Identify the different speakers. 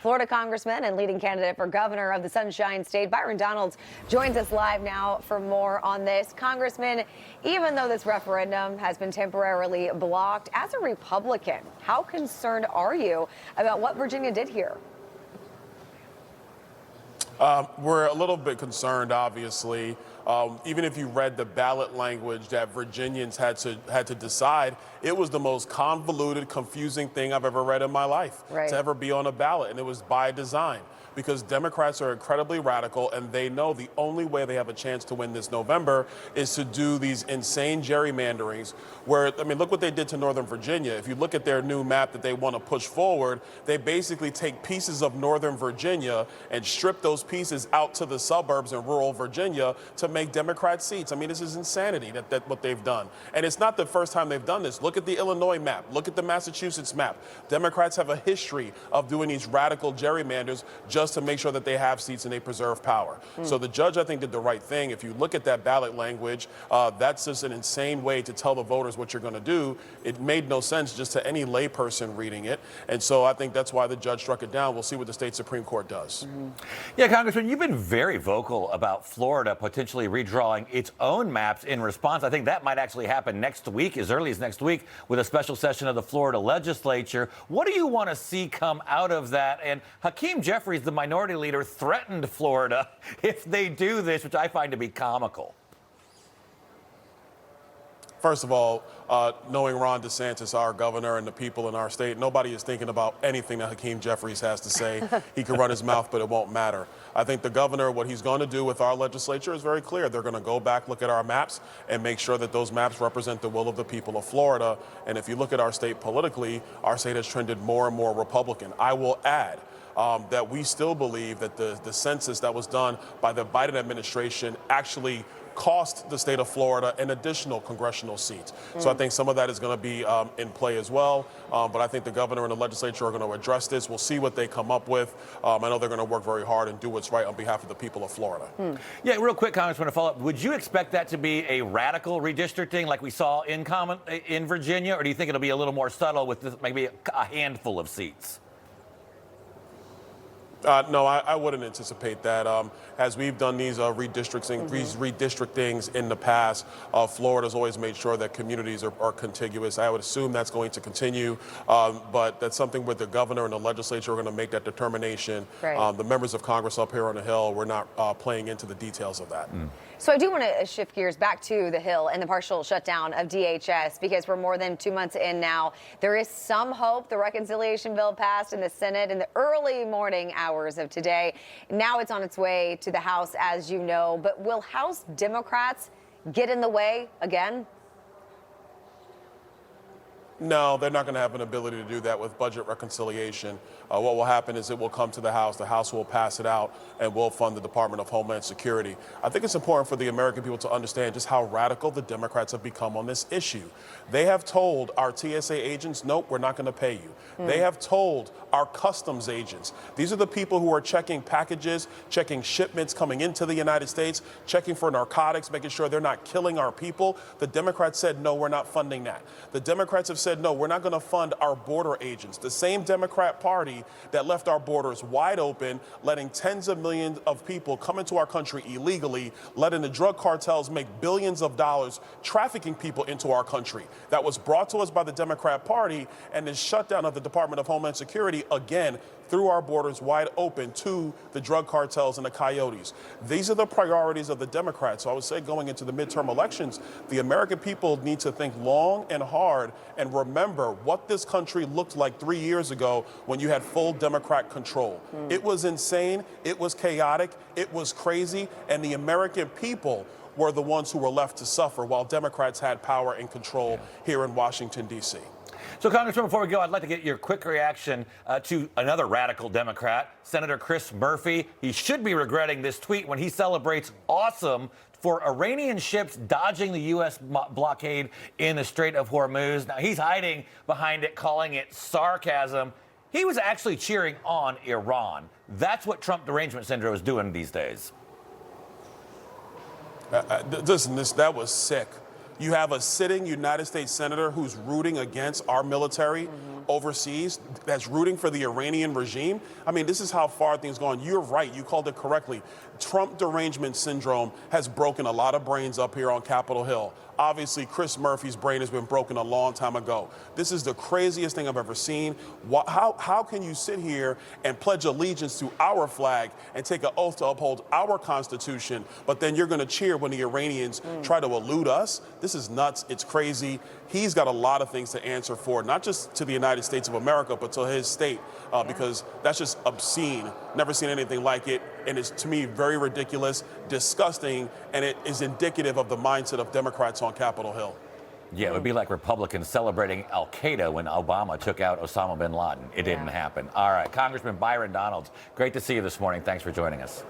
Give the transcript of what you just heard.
Speaker 1: Florida Congressman and leading candidate for governor of the Sunshine State, Byron Donalds, joins us live now for more on this. Congressman, even though this referendum has been temporarily blocked, as a Republican, how concerned are you about what Virginia did here?
Speaker 2: We're a little bit concerned, obviously. Even if you read the ballot language that Virginians had to decide, it was the most convoluted, confusing thing I've ever read in my life to ever be on a ballot, and it was by design. Because Democrats are incredibly radical, and they know the only way they have a chance to win this November is to do these insane gerrymanderings where, I mean, look what they did to Northern Virginia. If you look at their new map that they want to push forward, they basically take pieces of Northern Virginia and strip those pieces out to the suburbs in rural Virginia to make Democrat seats. I mean, this is insanity that what they've done. And it's not the first time they've done this. Look at the Illinois map. Look at the Massachusetts map. Democrats have a history of doing these radical gerrymanders just to make sure that they have seats and they preserve power. So the judge, I think, did the right thing. If you look at that ballot language, that's just an insane way to tell the voters what you're going to do. It made no sense just to any layperson reading it. And so I think that's why the judge struck it down. We'll see what the state Supreme Court does.
Speaker 3: Yeah, Congressman, you've been very vocal about Florida potentially redrawing its own maps in response. I think that might actually happen next week, as early as next week, with a special session of the Florida legislature. What do you want to see come out of that? And Hakeem Jeffries, the minority leader, threatened Florida if they do this, which I find to be comical.
Speaker 2: First of all, knowing Ron DeSantis, our governor, and the people in our state, nobody is thinking about anything that Hakeem Jeffries has to say. He can run his mouth, but it won't matter. I think the governor, what he's going to do with our legislature is very clear. They're going to go back, look at our maps, and make sure that those maps represent the will of the people of Florida. And if you look at our state politically, our state has trended more and more Republican. I will add that we still believe that the census that was done by the Biden administration actually cost the state of Florida an additional congressional seats. So I think some of that is going to be in play as well. But I think the governor and the legislature are going to address this. We'll see what they come up with. I know they're going to work very hard and do what's right on behalf of the people of Florida.
Speaker 3: Yeah, real quick, Congressman, to follow up, would you expect that to be a radical redistricting like we saw in Virginia, or do you think it'll be a little more subtle with maybe a handful of seats?
Speaker 2: No, I wouldn't anticipate that. As we've done these redistrictings in the past, Florida's always made sure that communities are contiguous. I would assume that's going to continue, but that's something where the governor and the legislature are going to make that determination. The members of Congress up here on the Hill, we're not playing into the details of that.
Speaker 1: So I do want to shift gears back to the Hill and the partial shutdown of DHS, because we're more than 2 months in now. There is some hope. The reconciliation bill passed in the Senate in the early morning hours of today. Now it's on its way to the House, as you know. But will House Democrats get in the way again?
Speaker 2: No, they're not going to have an ability to do that with budget reconciliation. What will happen is it will come to the House will pass it out, and we'll fund the Department of Homeland Security. I think it's important for the American people to understand just how radical the Democrats have become on this issue. They have told our TSA agents, nope, we're not going to pay you. They have told our customs agents, these are the people who are checking packages, checking shipments coming into the United States, checking for narcotics, making sure they're not killing our people. The Democrats said, no, we're not funding that. The Democrats have said, no, we're not going to fund our border agents. The same Democrat Party that left our borders wide open, letting tens of millions of people come into our country illegally, letting the drug cartels make billions of dollars trafficking people into our country. That was brought to us by the Democrat Party, and the shutdown of the Department of Homeland Security, again, threw our borders wide open to the drug cartels and the coyotes. These are the priorities of the Democrats. So I would say going into the midterm elections, the American people need to think long and hard and remember what this country looked like 3 years ago when you had full Democrat control. It was insane, it was chaotic, it was crazy, and the American people were the ones who were left to suffer while Democrats had power and control here in Washington, D.C.
Speaker 3: So, Congressman, before we go, I'd like to get your quick reaction to another radical Democrat, Senator Chris Murphy. He should be regretting this tweet when he celebrates awesome for Iranian ships dodging the U.S. blockade in the Strait of Hormuz. Now, he's hiding behind it, calling it sarcasm. He was actually cheering on Iran. That's what Trump derangement syndrome is doing these days.
Speaker 2: Listen, that was sick. You have a sitting United States senator who's rooting against our military overseas, that's rooting for the Iranian regime. I mean, this is how far things gone. You're right. You called it correctly. Trump derangement syndrome has broken a lot of brains up here on Capitol Hill. Obviously, Chris Murphy's brain has been broken a long time ago. This is the craziest thing I've ever seen. How can you sit here and pledge allegiance to our flag and take an oath to uphold our Constitution, but then you're going to cheer when the Iranians try to elude us? This is nuts. It's crazy. He's got a lot of things to answer for, not just to the United States of America, but to his state, because that's just obscene. Never seen anything like it. And it's, to me, very ridiculous, disgusting, and it is indicative of the mindset of Democrats on Capitol Hill.
Speaker 3: Yeah, it would be like Republicans celebrating Al-Qaeda when Obama took out Osama bin Laden. It didn't happen. All right, Congressman Byron Donalds, great to see you this morning. Thanks for joining us.